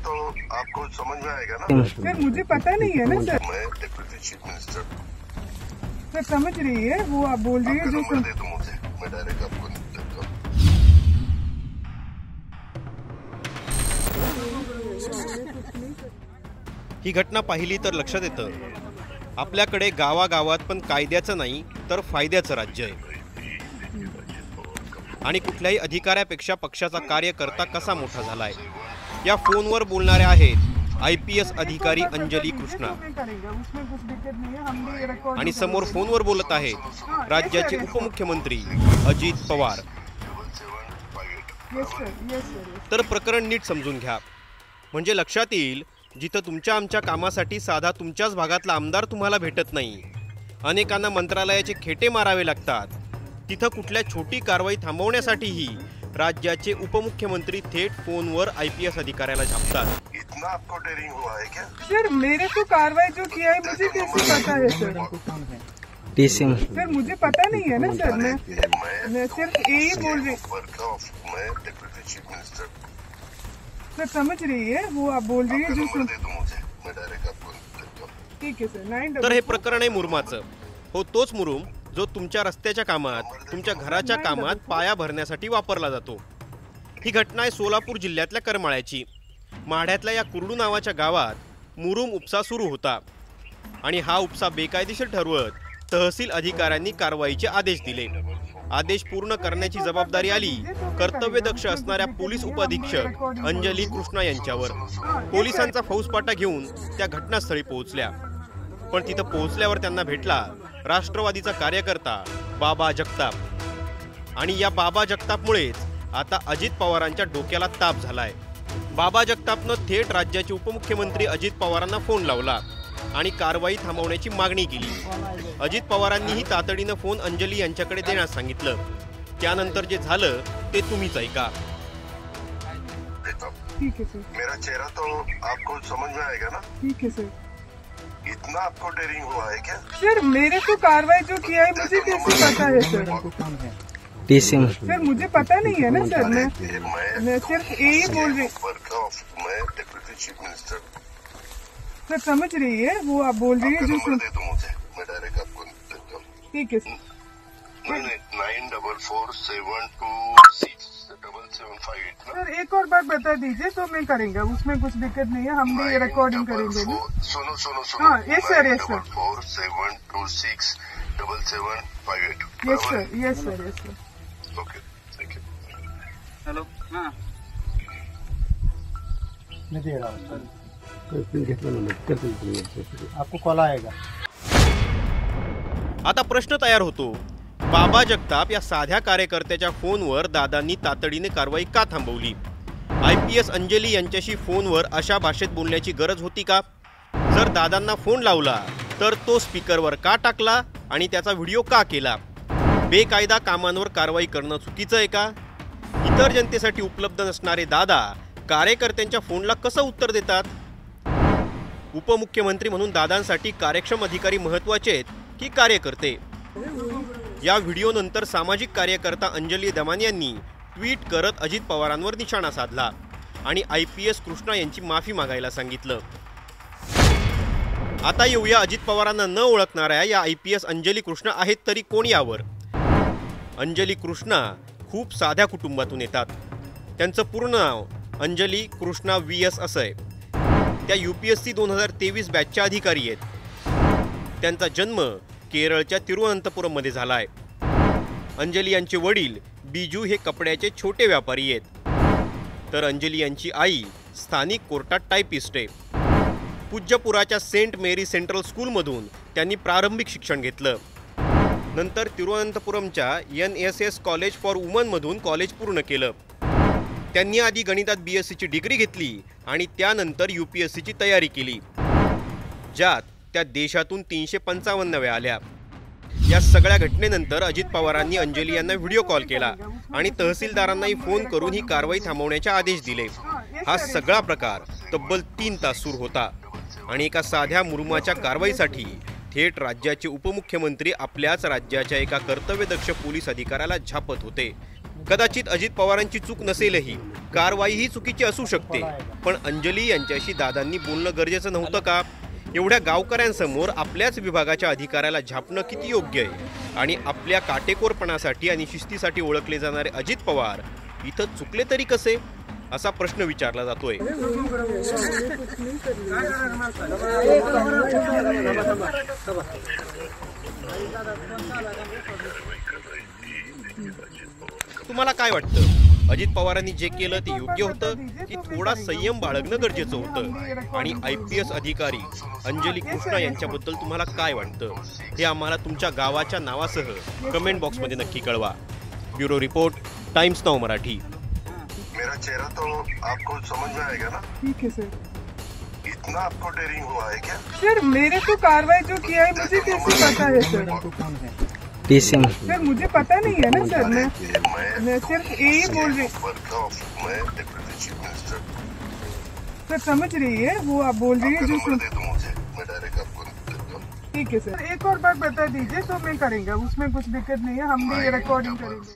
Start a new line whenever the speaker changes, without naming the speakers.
तो आपको समझ में आएगा ना।
सर मुझे पता नहीं है ना सर।
मैं डिप्यूटी चीफ मिनिस्टर
सर समझ रही है वो आप बोल रही है जो
नंबर दे दो मुझे, मैं डायरेक्ट आपको देता हूँ।
ही घटना पाहिली तर लक्षात येतं आपल्याकडे गावागावात पण कायद्याचं नाही तर फायद्याचं राज्य आहे आणि कुठल्याही अधिकाऱ्यापेक्षा पक्षाचा कार्यकर्ता कसा मोठा झालाय। या फोनवर बोलणाऱ्या आहेत IPS अधिकारी अंजली कृष्णा आणि समोर फोनवर बोलत आहेत राज्याचे उपमुख्यमंत्री अजित पवार। तर प्रकरण नीट समजून घ्या म्हणजे लक्षात येईल जिथं तुमच्या आमच्या कामासाठी साधा तुमच्याच भागातला आमदार तुम्हाला भेटत नाही, अनेकांना मंत्रालयाचे खेटे मारावे लागतात, तिथं कुठल्या छोटी कारवाई थांबवण्यासाठीही राज्याचे उपमुख्यमंत्री थेट फोनवर IPS अधिकाऱ्याला झापतात।
इतना आपको डेयरिंग हुआ है क्या?
सर मेरे को कार्रवाई जो किया है मुझे कैसे पता है सर? सर मुझे पता नहीं है ना सर। मैं सिर्फ यही बोल रही।
मैं डिप्यूटी चीफ मिनिस्टर
सर समझ रही है वो आप बोल रही है जो
नंबर दे दो मुझे, मैं डायरेक्ट आपको देता हूँ।
ठीक है सर 9
तर हे प्रकरण आहे मुरुमाचं। हो तोच मुरुम जो तुमच्या रस्त्याच्या कामात तुमच्या घराच्या कामात पाया भरण्यासाठी वापरला जातो। ही घटना आहे सोलापूर जिल्ह्यातल्या करमाळ्याची। माढ्यातल्या या कुरडू नावाच्या गावात मुरुम उपसा सुरू होता आणि हा उपसा बेकायदेशीर ठरवत तहसील अधिकाऱ्यांनी कारवाईचे आदेश दिले। आदेश पूर्ण करण्याची जबाबदारी आली कर्तव्यदक्ष असणाऱ्या पोलीस उपअधीक्षक अंजली कृष्णा यांच्यावर। पोलिसांचा फौजपाटा घेऊन त्या घटनास्थळी पोहोचल्या, पण तिथं पोहोचल्यावर त्यांना भेटला राष्ट्रवादीचा कार्यकर्ता बाबा जगताप आणि या बाबा जगतापमुळेच आता अजित पवारांच्या डोक्याला ताप झालाय। बाबा जगतापनं थेट राज्याचे उपमुख्यमंत्री अजित पवारांना फोन लावला आणि कारवाई थांबवण्याची मागणी केली। अजित पवारांनीही तातडीनं फोन अंजली यांच्याकडे देण्यास सांगितलं। त्यानंतर जे झालं ते तुम्हीच ऐका।
ठीक है सर।
मेरा चेहरा तो आपको समझ में आएगा ना।
ठीक है सर।
इतना आपको डेयरिंग हुआ है क्या?
सर मेरे को कार्रवाई जो किया है मुझे कैसे पता है सर? सर मुझे पता नहीं है ना सर। मैं सिर्फ यही बोल रही।
मैं डिप्यूटी चीफ मिनिस्टर
सर समझ रही है वो आप बोल रही है जो
नंबर दे दो मुझे, मैं डायरेक्ट आपको देता हूँ।
ठीक है सर।
9447267758
सर एक और बात बता दीजिए तो मैं करेंगे, उसमें कुछ दिक्कत नहीं है, हम भी रिकॉर्डिंग करेंगे ना।
सुनो
हाँ yes sir yes sir
47267758।
Yes sir yes sir yes sir.
Okay thank you.
Hello हाँ
मैं दे रहा हूँ सर, आपको कॉल आएगा।
आता प्रश्न तयार होतो बाबा जगताप या साध्या कार्यकर्त्याच्या फोनवर दादांनी तातडीने कारवाई का थांबवली? IPS अंजली यांच्याशी फोनवर अशा भाषेत बोलण्याची गरज होती का? जर दादांना फोन लावला तर तो स्पीकरवर का टाकला आणि त्याचा व्हिडिओ का केला? बेकायदा कामांवर कारवाई करणं चुकीचं आहे का? इतर जनतेसाठी उपलब्ध नसणारे दादा कार्यकर्त्यांच्या फोनला कसं उत्तर देतात? उपमुख्यमंत्री म्हणून दादांसाठी कार्यक्षम अधिकारी महत्त्वाचे आहेत की कार्यकर्ते? या व्हिडिओनंतर सामाजिक कार्यकर्ता अंजली दमानी यांनी ट्विट करत अजित पवारांवर निशाणा साधला आणि IPS कृष्णा यांची माफी मागायला सांगितलं। आता येऊया अजित पवारांना न ओळखणाऱ्या या IPS अंजली कृष्णा आहेत तरी कोण यावर। अंजली कृष्णा खूप साध्या कुटुंबातून येतात। त्यांचं पूर्ण नाव अंजली कृष्णा VS असं आहे। त्या UPSC 2023 बॅचच्या अधिकारी आहेत। त्यांचा जन्म केरळच्या तिरुवनंतपुरममध्ये झाला आहे। अंजली यांचे वडील बिजू हे कपड्याचे छोटे व्यापारी आहेत, तर अंजली यांची आई स्थानिक कोर्टात टायपिस्ट आहे। पूज्यपुराच्या सेंट मेरी सेंट्रल स्कूलमधून त्यांनी प्रारंभिक शिक्षण घेतलं। नंतर तिरुवनंतपुरमच्या NSS कॉलेज फॉर वुमनमधून कॉलेज पूर्ण केलं। त्यांनी आधी गणितात BSc ची डिग्री घेतली आणि त्यानंतर UPSC ची तयारी केली, ज्यात त्या देशातून 355 वेळा आल्या। या सगळ्या घटनेनंतर अजित पवारांनी अंजली यांना व्हिडिओ कॉल केला आणि तहसीलदारांनाही फोन करून ही कारवाई थांबवण्याचे आदेश दिले। हा सगळा प्रकार तब्बल 3 तास सुरू होता आणि एका साध्या मुरुमाच्या कारवाईसाठी थेट राज्याचे उपमुख्यमंत्री आपल्याच राज्याच्या एका कर्तव्यदक्ष पोलीस अधिकाऱ्याला झापत होते। कदाचित अजित पवारांची चूक नसेलही, कारवाई ही चुकीची असू शकते, पण अंजली यांच्याशी दादांनी बोलणं गरजेचं नव्हतं का? एवढ्या गावकऱ्यांसमोर आपल्याच विभागाच्या अधिकाऱ्याला झापणं किती योग्य आहे? आणि आपल्या काटेकोरपणासाठी आणि शिस्तीसाठी ओळखले जाणारे अजित पवार इथं चुकले तरी कसे, असा प्रश्न विचारला जातोय. तुम्हाला काय वाटतं, अजित पवारांनी जे केलं ते योग्य होतं की थोडा संयम बाळगणं गरजेचं होतं? आणि IPS अधिकारी अंजली कृष्णा यांच्याबद्दल तुम्हाला काय वाटतं हे आम्हाला तुमच्या गावाच्या नावासह कमेंट बॉक्समध्ये नक्की कळवा. Bureau report, times now Marathi.
मेरा चेहरा तो आपको समझ में आएगा ना?
ठीक है सर.
इतना आपको डेयरिंग हुआ है क्या?
सर मेरे को कार्रवाई जो किया है मुझे कैसे पता है सर? सर मुझे पता नहीं है ना सर. मैं सिर्फ यही बोल रही. सर समझ रही है वो आप बोल रही है जो सुन.
मैं डायरेक्ट आपको देता हूं.
ठीक है सर. एक और बात बता दीजिए तो मैं करेंगे, उसमें कुछ दिक्कत नहीं है, हम भी रिकॉर्डिंग करेंगे.